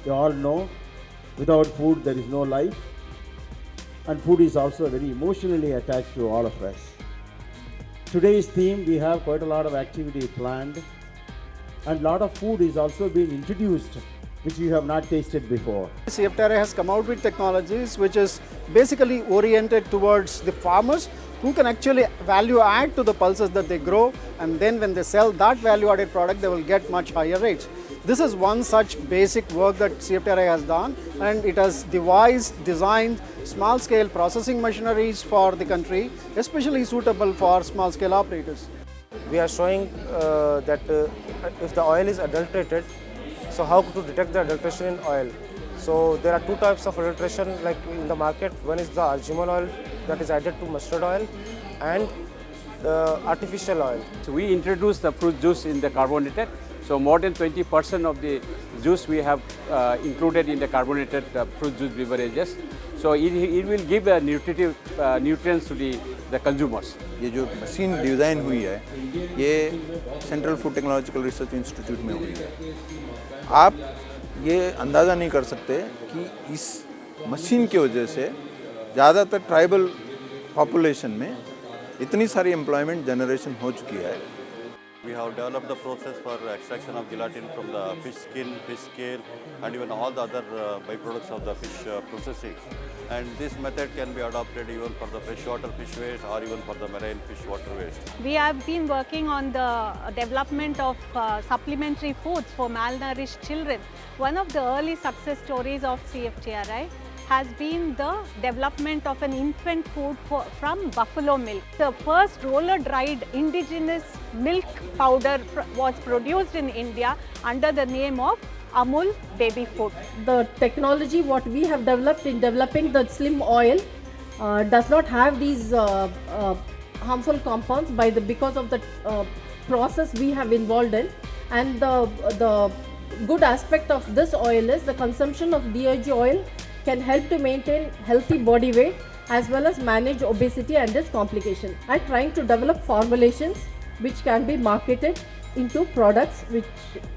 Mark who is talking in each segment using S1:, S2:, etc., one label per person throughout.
S1: You all know, without food there is no life, and food is also very emotionally attached to all of us. Today's theme, we have quite a lot of activity planned, and lot of food is also being introduced which you have not tasted before.
S2: CFTRI has come out with technologies which is basically oriented towards the farmers who can actually value add to the pulses that they grow, and then when they sell that value added product they will get much higher rates. This is one such basic work that CFTRI has done, and it has devised, designed small scale processing machineries for the country, especially suitable for small scale operators.
S3: We are showing that if the oil is adulterated, so how to detect the adulteration in oil. So there are two types of adulteration like in the market. One is the arginine oil that is added to mustard oil, and the artificial oil.
S4: So we introduced the fruit juice in the carbonated. So more than 20% of the juice we have included in the carbonated fruit juice beverages. So it will give a nutritive nutrients to the consumers.
S5: ये जो machine design हुई है ये central food technological research institute में हुई है। आप ये अंदाज़ा नहीं कर सकते कि इस मशीन की वजह से ज़्यादातर ट्राइबल पॉपुलेशन में इतनी सारी एम्प्लॉयमेंट जनरेशन हो चुकी है।
S6: We have developed the process for extraction of gelatin from the fish skin, fish scale, and even all the other byproducts of the fish processing. And this method can be adopted even for the freshwater fish waste or even for the marine fish water waste.
S7: We have been working on the development of supplementary foods for malnourished children. One of the early success stories of CFTRI has been the development of an infant food from buffalo milk. The first roller-dried indigenous milk powder was produced in India under the name of Amul baby food.
S8: The technology what we have developed in developing the slim oil does not have these harmful compounds because of the process we have involved in, and the good aspect of this oil is the consumption of DHA oil can help to maintain healthy body weight as well as manage obesity and its complication, and trying to develop formulations which can be marketed into products which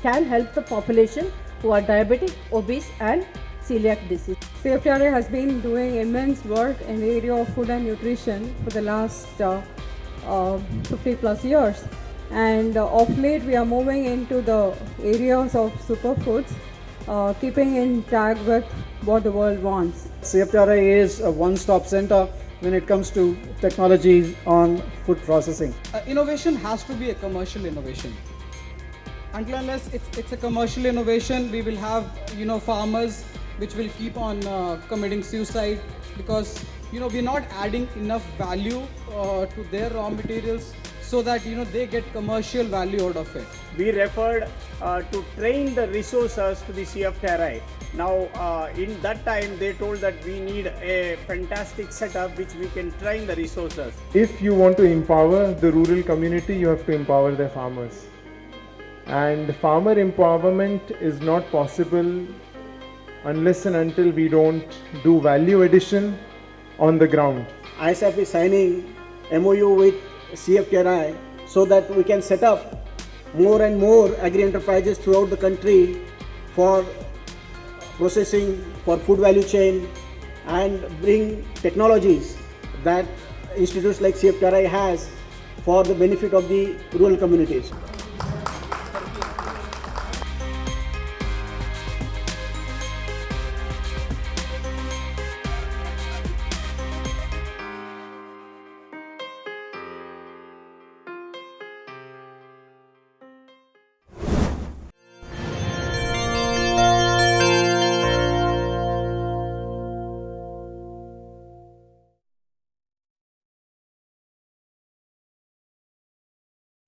S8: can help the population who are diabetic, obese and celiac disease.
S9: CFTRI has been doing immense work in the area of food and nutrition for the last 50 plus years, and of late we are moving into the areas of superfoods, keeping in tag with what the world wants.
S2: CFTRI is a one-stop center when it comes to technologies on food processing. Innovation has to be a commercial innovation. Until unless it's a commercial innovation, we will have farmers which will keep on committing suicide, because we're not adding enough value to their raw materials so that they get commercial value out of it.
S10: We referred to train the resources to the CFTRI. Now in that time they told that we need a fantastic setup which we can train the resources.
S11: If you want to empower the rural community, you have to empower the farmers. And farmer empowerment is not possible unless and until we don't do value addition on the ground.
S2: ISAP is signing MOU with CFTRI so that we can set up more and more agri-enterprises throughout the country for processing, for food value chain, and bring technologies that institutes like CFTRI has for the benefit of the rural communities.